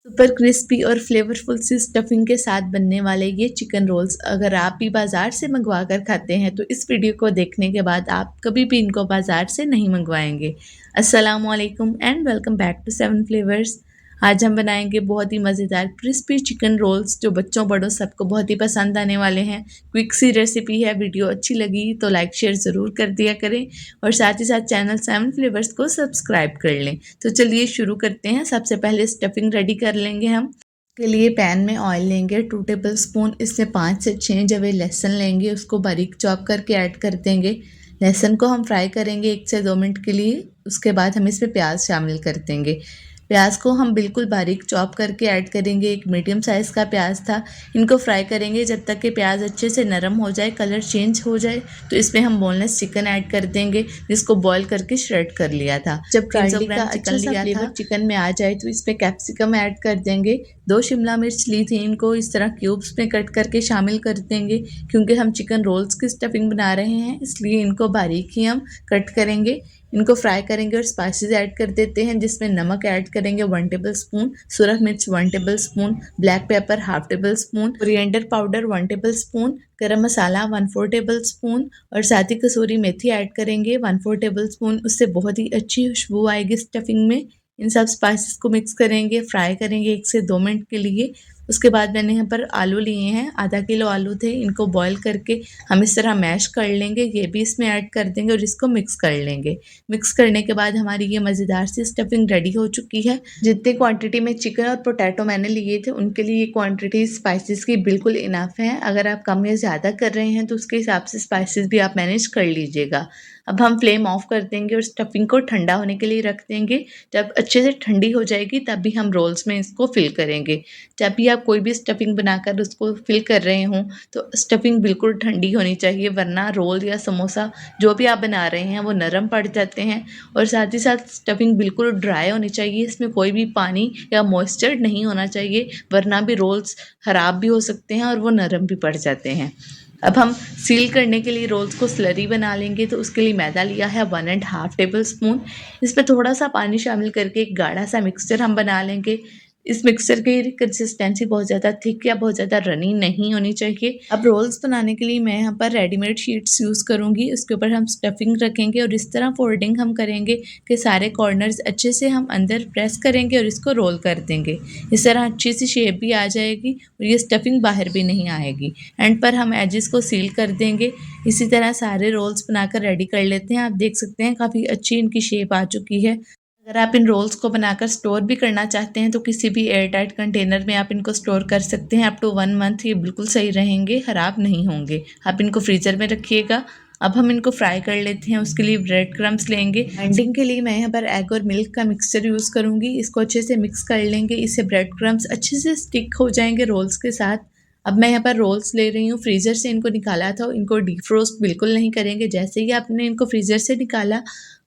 Super crispy और flavourful सी stuffing के साथ बनने वाले ये चिकन रोल्स अगर आप भी बाजार से मंगवा कर खाते हैं तो इस वीडियो को देखने के बाद आप कभी भी इनको बाजार से नहीं मंगवाएंगे। अस्सलाम वालेकुम and welcome back to seven flavours. आज हम बनाएंगे बहुत ही मज़ेदार क्रिस्पी चिकन रोल्स जो बच्चों बड़ों सबको बहुत ही पसंद आने वाले हैं। क्विक सी रेसिपी है। वीडियो अच्छी लगी तो लाइक शेयर ज़रूर कर दिया करें और साथ ही साथ चैनल सेवन फ्लेवर्स को सब्सक्राइब कर लें। तो चलिए शुरू करते हैं। सबसे पहले स्टफिंग रेडी कर लेंगे हम। के लिए पैन में ऑयल लेंगे 2 टेबल स्पून। इसमें 5 से 6 जवे लहसुन लेंगे, उसको बारीक चॉप करके ऐड कर देंगे। लहसुन को हम फ्राई करेंगे 1 से 2 मिनट के लिए। उसके बाद हम इसमें प्याज शामिल कर देंगे। प्याज को हम बिल्कुल बारीक चॉप करके ऐड करेंगे। एक मीडियम साइज़ का प्याज था। इनको फ्राई करेंगे जब तक कि प्याज अच्छे से नरम हो जाए, कलर चेंज हो जाए। तो इसमें हम बोनलेस चिकन ऐड कर देंगे जिसको बॉईल करके श्रेड कर लिया था। जब 300 ग्राम चिकन लिया था, चिकन में आ जाए तो इस पर कैप्सिकम ऐड कर देंगे। 2 शिमला मिर्च ली थी, इनको इस तरह क्यूब्स में कट करके शामिल कर देंगे। क्योंकि हम चिकन रोल्स की स्टफिंग बना रहे हैं इसलिए इनको बारीक ही हम कट करेंगे। इनको फ्राई करेंगे और स्पाइसेस ऐड कर देते हैं जिसमें नमक ऐड करेंगे 1 टेबल स्पून, सुरख मिर्च 1 table spoon, black pepper half table spoon, coriander powder 1 table spoon, गरम मसाला 1/4 टेबल स्पून और साथ ही कसूरी मेथी ऐड करेंगे 1/4 टेबल स्पून। उससे बहुत ही अच्छी खुशबू आएगी स्टफिंग में। इन सब स्पाइसेस को मिक्स करेंगे, फ्राई करेंगे 1 से 2 मिनट के लिए। उसके बाद मैंने यहाँ पर आलू लिए हैं, आधा किलो आलू थे। इनको बॉईल करके हम इस तरह मैश कर लेंगे। ये भी इसमें ऐड कर देंगे और इसको मिक्स कर लेंगे। मिक्स करने के बाद हमारी ये मज़ेदार सी स्टफिंग रेडी हो चुकी है। जितनी क्वांटिटी में चिकन और पोटैटो मैंने लिए थे उनके लिए ये क्वांटिटी स्पाइसेस की बिल्कुल इनफ है। अगर आप कम या ज़्यादा कर रहे हैं तो उसके हिसाब से स्पाइसेस भी आप मैनेज कर लीजिएगा। अब हम फ्लेम ऑफ कर देंगे और स्टफिंग को ठंडा होने के लिए रख देंगे। जब अच्छे से ठंडी हो जाएगी तब भी हम रोल्स में इसको फिल करेंगे। जब भी आप कोई भी स्टफिंग बनाकर उसको फिल कर रहे हों तो स्टफिंग बिल्कुल ठंडी होनी चाहिए, वरना रोल या समोसा जो भी आप बना रहे हैं वो नरम पड़ जाते हैं। और साथ ही साथ स्टफिंग बिल्कुल ड्राई होनी चाहिए, इसमें कोई भी पानी या मॉइस्चर नहीं होना चाहिए, वरना भी रोल्स ख़राब भी हो सकते हैं और वो नरम भी पड़ जाते हैं। अब हम सील करने के लिए रोल्स को स्लरी बना लेंगे। तो उसके लिए मैदा लिया है 1.5 टेबल स्पून। इसमें थोड़ा सा पानी शामिल करके एक गाढ़ा सा मिक्सचर हम बना लेंगे। इस मिक्सचर की कंसिस्टेंसी बहुत ज़्यादा थिक या बहुत ज़्यादा रनी नहीं होनी चाहिए। अब रोल्स बनाने के लिए मैं यहाँ पर रेडीमेड शीट्स यूज़ करूँगी। उसके ऊपर हम स्टफिंग रखेंगे और इस तरह फोल्डिंग हम करेंगे कि सारे कॉर्नर्स अच्छे से हम अंदर प्रेस करेंगे और इसको रोल कर देंगे। इस तरह अच्छी सी शेप भी आ जाएगी और ये स्टफिंग बाहर भी नहीं आएगी। एंड पर हम एजेस को सील कर देंगे। इसी तरह सारे रोल्स बनाकर रेडी कर लेते हैं। आप देख सकते हैं काफ़ी अच्छी इनकी शेप आ चुकी है। अगर आप इन रोल्स को बनाकर स्टोर भी करना चाहते हैं तो किसी भी एयर टाइट कंटेनर में आप इनको स्टोर कर सकते हैं। अप टू 1 मंथ ये बिल्कुल सही रहेंगे, ख़राब नहीं होंगे। आप इनको फ्रीज़र में रखिएगा। अब हम इनको फ्राई कर लेते हैं। उसके लिए ब्रेड क्रम्स लेंगे। बाइंडिंग के लिए मैं यहाँ पर एग और मिल्क का मिक्सचर यूज़ करूँगी। इसको अच्छे से मिक्स कर लेंगे, इससे ब्रेड क्रम्स अच्छे से स्टिक हो जाएंगे रोल्स के साथ। अब मैं यहाँ पर रोल्स ले रही हूँ, फ्रीज़र से इनको निकाला था। इनको डीफ्रोस्ट बिल्कुल नहीं करेंगे। जैसे ही आपने इनको फ्रीज़र से निकाला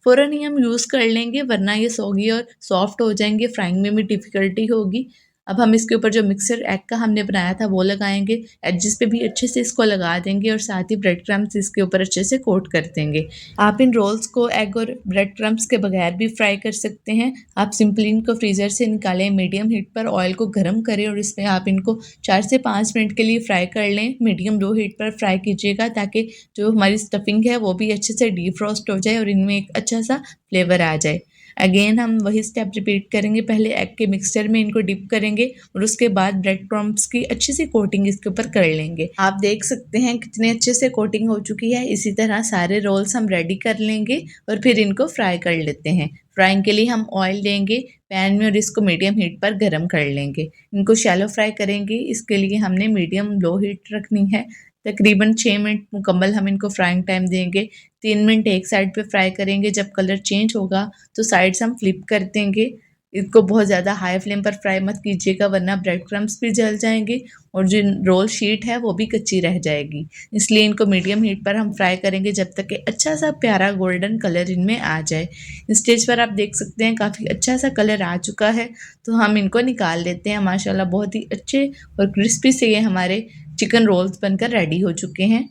फ़ौरन ही हम यूज़ कर लेंगे, वरना ये सॉगी और सॉफ्ट हो जाएंगे, फ्राइंग में भी डिफ़िकल्टी होगी। अब हम इसके ऊपर जो मिक्सर एग का हमने बनाया था वो लगाएंगे। एडजेस पे भी अच्छे से इसको लगा देंगे और साथ ही ब्रेड क्रम्स इसके ऊपर अच्छे से कोट कर देंगे। आप इन रोल्स को एग और ब्रेड क्रम्स के बगैर भी फ्राई कर सकते हैं। आप सिंपली इनको फ्रीज़र से निकालें, मीडियम हीट पर ऑयल को गर्म करें और इसमें आप इनको 4 से 5 मिनट के लिए फ्राई कर लें। मीडियम लो हीट पर फ्राई कीजिएगा ताकि जो हमारी स्टफिंग है वो भी अच्छे से डीफ्रोस्ट हो जाए और इनमें एक अच्छा सा फ्लेवर आ जाए। अगेन हम वही स्टेप रिपीट करेंगे। पहले एग के मिक्सचर में इनको डिप करेंगे और उसके बाद ब्रेड क्रम्स की अच्छी सी कोटिंग इसके ऊपर कर लेंगे। आप देख सकते हैं कितने अच्छे से कोटिंग हो चुकी है। इसी तरह सारे रोल्स हम रेडी कर लेंगे और फिर इनको फ्राई कर लेते हैं। फ्राइंग के लिए हम ऑयल लेंगे पैन में और इसको मीडियम हीट पर गर्म कर लेंगे। इनको शैलो फ्राई करेंगे, इसके लिए हमने मीडियम लो हीट रखनी है। तकरीबन 6 मिनट मुकम्मल हम इनको फ्राइंग टाइम देंगे। 3 मिनट एक साइड पे फ्राई करेंगे। जब कलर चेंज होगा तो साइड्स हम फ्लिप कर देंगे। इसको बहुत ज़्यादा हाई फ्लेम पर फ्राई मत कीजिएगा, वरना ब्रेड क्रम्स भी जल जाएंगे और जो रोल शीट है वो भी कच्ची रह जाएगी। इसलिए इनको मीडियम हीट पर हम फ्राई करेंगे जब तक कि अच्छा सा प्यारा गोल्डन कलर इनमें आ जाए। इस स्टेज पर आप देख सकते हैं काफ़ी अच्छा सा कलर आ चुका है, तो हम इनको निकाल लेते हैं। माशाल्लाह बहुत ही अच्छे और क्रिस्पी से ये हमारे चिकन रोल्स बनकर रेडी हो चुके हैं।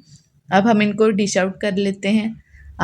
अब हम इनको डिश आउट कर लेते हैं।